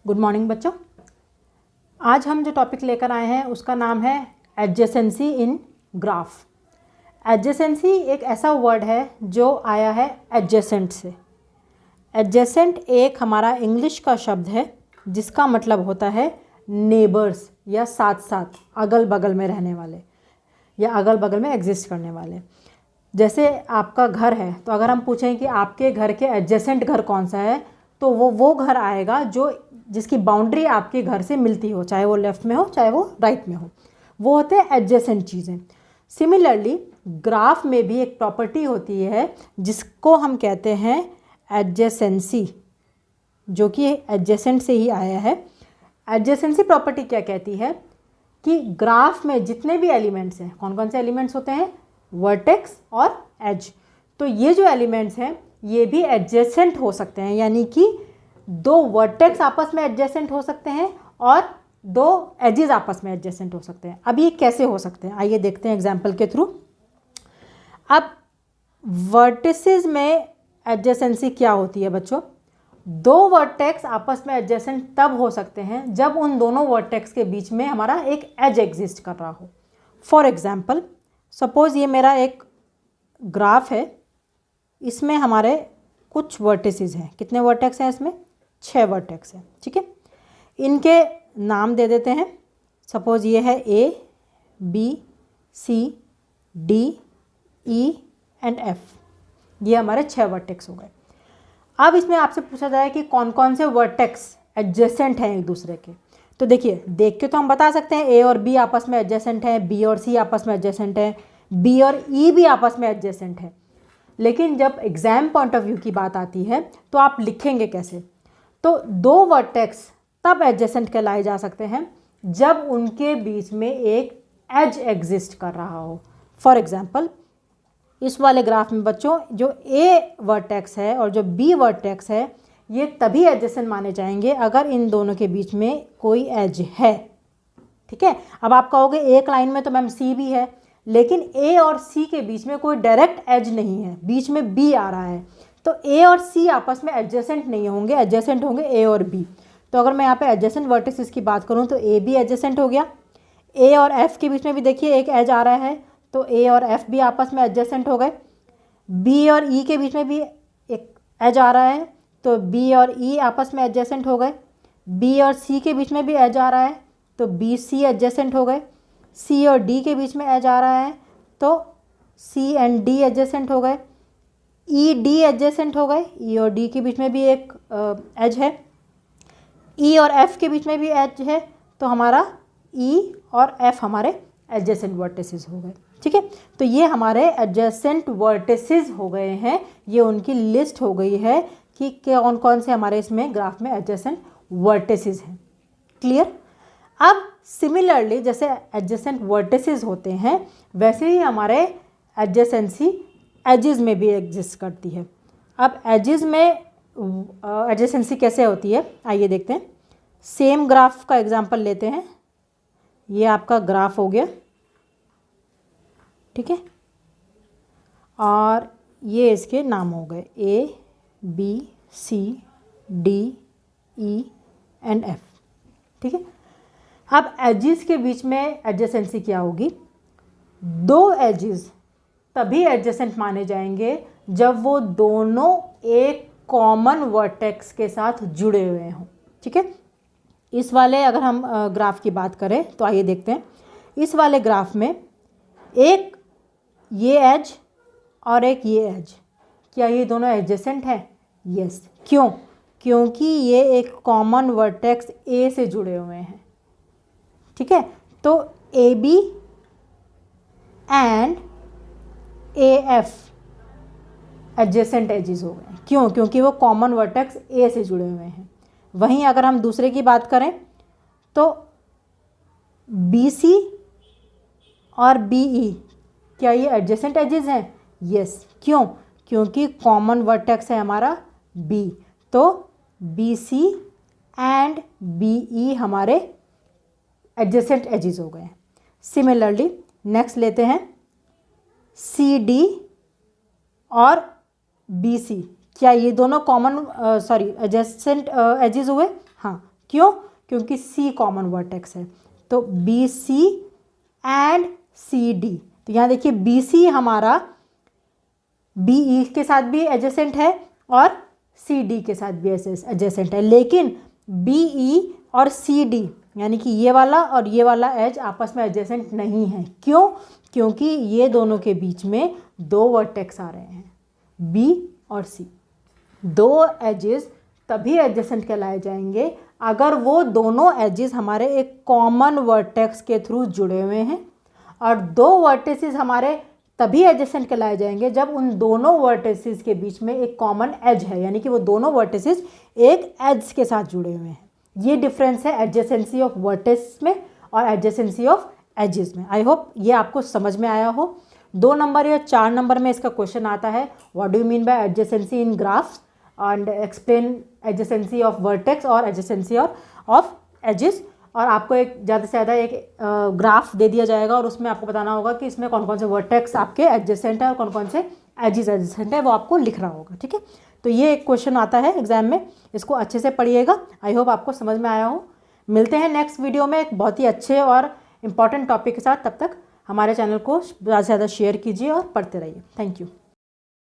Good morning बच्चों। आज हम जो टॉपिक लेकर आए हैं उसका नाम है एडजेसेंसी इन ग्राफ। एडजेसेंसी एक ऐसा वर्ड है जो आया है एडजेसेंट से। एडजेसेंट एक हमारा इंग्लिश का शब्द है जिसका मतलब होता है नेबर्स या साथ साथ, अगल बगल में रहने वाले या अगल बगल में एग्जिस्ट करने वाले। जैसे आपका घर है तो अगर हम पूछें कि आपके घर के एडजेसेंट घर कौन सा है तो वो घर आएगा जो जिसकी बाउंड्री आपके घर से मिलती हो, चाहे वो लेफ़्ट में हो चाहे वो राइट में हो, वो होते हैं एडजेसेंट चीज़ें। सिमिलरली ग्राफ में भी एक प्रॉपर्टी होती है जिसको हम कहते हैं एडजेसेंसी, जो कि एडजेसेंट से ही आया है। एडजेसेंसी प्रॉपर्टी क्या कहती है कि ग्राफ में जितने भी एलिमेंट्स हैं, कौन कौन से एलिमेंट्स होते हैं, वर्टेक्स और एज, तो ये जो एलिमेंट्स हैं ये भी एडजेसेंट हो सकते हैं, यानी कि दो वर्टेक्स आपस में एडजेसेंट हो सकते हैं और दो एजेस आपस में एडजेसेंट हो सकते हैं। अब ये कैसे हो सकते हैं, आइए देखते हैं एग्जांपल के थ्रू। अब वर्टिसेस में एडजेसेंसी क्या होती है बच्चों? दो वर्टेक्स आपस में एडजेसेंट तब हो सकते हैं जब उन दोनों वर्टेक्स के बीच में हमारा एक एज एग्जिस्ट कर रहा हो। फॉर एग्जाम्पल, सपोज ये मेरा एक ग्राफ है, इसमें हमारे कुछ वर्टिसेस हैं। कितने वर्टेक्स हैं इसमें? 6 वर्टेक्स हैं, ठीक है। इनके नाम दे देते हैं। सपोज ये है A, B, C, D, E and F। ये हमारे 6 वर्टेक्स हो गए। अब इसमें आपसे पूछा जाए कि कौन कौन से वर्टेक्स एडजेसेंट हैं एक दूसरे के, तो देखिए, देख के तो हम बता सकते हैं A और B आपस में एडजेसेंट हैं, B और C आपस में एडजेसेंट हैं, B और E भी आपस में एडजेसेंट है। लेकिन जब एग्जाम पॉइंट ऑफ व्यू की बात आती है तो आप लिखेंगे कैसे? तो दो वर्टेक्स तब एडजेसेंट कहलाए जा सकते हैं जब उनके बीच में एक एज एग्जिस्ट कर रहा हो। फॉर एग्जाम्पल, इस वाले ग्राफ में बच्चों जो A वर्टेक्स है और जो B वर्टेक्स है ये तभी एडजेसेंट माने जाएंगे अगर इन दोनों के बीच में कोई एज है, ठीक है। अब आप कहोगे एक लाइन में तो मैम C भी है, लेकिन A और C के बीच में कोई डायरेक्ट एज नहीं है, बीच में B आ रहा है, तो A और C आपस में एडजेसेंट नहीं होंगे, एडजेसेंट होंगे A और B। तो अगर मैं यहाँ पे एडजेसेंट वर्टिसेस की बात करूँ तो A भी एडजेसेंट हो गया। A और F के बीच में भी देखिए एक एज आ रहा है, तो A और F भी आपस में एडजेसेंट हो गए। B और E के बीच में भी एक एज आ रहा है, तो B और E आपस में एडजेसेंट हो गए। B और C के बीच में भी एज आ रहा है, तो B C एडजेसेंट हो गए। C और D के बीच में एज आ रहा है, तो C एंड D एडजेसेंट हो गए। E D एडजेसेंट हो गए, E और D के बीच में भी एक एज है। E और F के बीच में भी एज है, तो हमारा E और F हमारे एडजेसेंट वर्टिसेस हो गए, ठीक है। तो ये हमारे एडजेसेंट वर्टिसेस हो गए हैं, ये उनकी लिस्ट हो गई है कि कौन कौन से हमारे इसमें ग्राफ में एडजेसेंट वर्टिसेस हैं। क्लियर? अब सिमिलरली जैसे एडजेसेंट वर्टिसेस होते हैं वैसे ही हमारे एडजेसेंसी एजेस में भी एग्जिस्ट करती है। अब एजेस में एडजेसेंसी कैसे होती है आइए देखते हैं। सेम ग्राफ का एग्जांपल लेते हैं। ये आपका ग्राफ हो गया, ठीक है, और ये इसके नाम हो गए A, B, C, D, E and F, ठीक है। अब एजेस के बीच में एडजेसेंसी क्या होगी? दो एजेस तभी एडजेसेंट माने जाएंगे जब वो दोनों एक कॉमन वर्टेक्स के साथ जुड़े हुए हों, ठीक है। इस वाले अगर हम ग्राफ की बात करें तो आइए देखते हैं। इस वाले ग्राफ में एक ये एज और एक ये एज, क्या ये दोनों एडजेसेंट हैं? यस। क्यों? क्योंकि ये एक कॉमन वर्टेक्स A से जुड़े हुए हैं, ठीक है। तो AB and AF adjacent edges हो गए। क्यों? क्योंकि वो कॉमन वर्टेक्स A से जुड़े हुए हैं। वहीं अगर हम दूसरे की बात करें तो BC और BE, क्या ये एडजेसेंट एजेस हैं? यस। क्यों? क्योंकि कॉमन वर्टेक्स है हमारा B, तो BC एंड BE हमारे एडजेसेंट एजेस हो गए। सिमिलरली नेक्स्ट लेते हैं CD और BC, क्या ये दोनों कॉमन एडजेसेंट एजेस हुए? हाँ। क्यों? क्योंकि सी कॉमन वर्टेक्स है। तो B C and C D, तो यहाँ देखिए बी सी हमारा बी ई के साथ भी एडजेसेंट है और सी डी के साथ भी एडजेसेंट है, लेकिन बी ई और सी डी यानी कि ये वाला और ये वाला एज आपस में एडजेसेंट नहीं है। क्यों? क्योंकि ये दोनों के बीच में दो वर्टेक्स आ रहे हैं, बी और सी। दो एजेस तभी एडजेसेंट कहलाए जाएंगे अगर वो दोनों एजेस हमारे एक कॉमन वर्टेक्स के थ्रू जुड़े हुए हैं, और दो वर्टिसेस हमारे तभी एडजेसेंट कहलाए जाएंगे जब उन दोनों वर्टिसेस के बीच में एक कॉमन एज है, यानी कि वो दोनों वर्टिसेस एक एज के साथ जुड़े हुए हैं। ये डिफरेंस है एडजेसेंसी ऑफ वर्टिस में और एडजेसेंसी ऑफ एजेस में। आई होप ये आपको समझ में आया हो। 2 नंबर या 4 नंबर में इसका क्वेश्चन आता है, what do you mean by adjacency in graphs and explain adjacency of vertex और एडजेसेंसी ऑफ एजेस। और आपको एक ज़्यादा से ज़्यादा एक ग्राफ दे दिया जाएगा और उसमें आपको बताना होगा कि इसमें कौन कौन से वर्टेक्स आपके एडजेसेंट है और कौन कौन से एजेस एडजेसेंट है, वो आपको लिखना होगा। ठीक है, तो ये एक क्वेश्चन आता है एग्जाम में, इसको अच्छे से पढ़िएगा। आई होप आपको समझ में आया हो। मिलते हैं नेक्स्ट वीडियो में एक बहुत ही अच्छे और इम्पॉर्टेंट टॉपिक के साथ। तब तक हमारे चैनल को ज़्यादा से ज़्यादा शेयर कीजिए और पढ़ते रहिए। Thank you.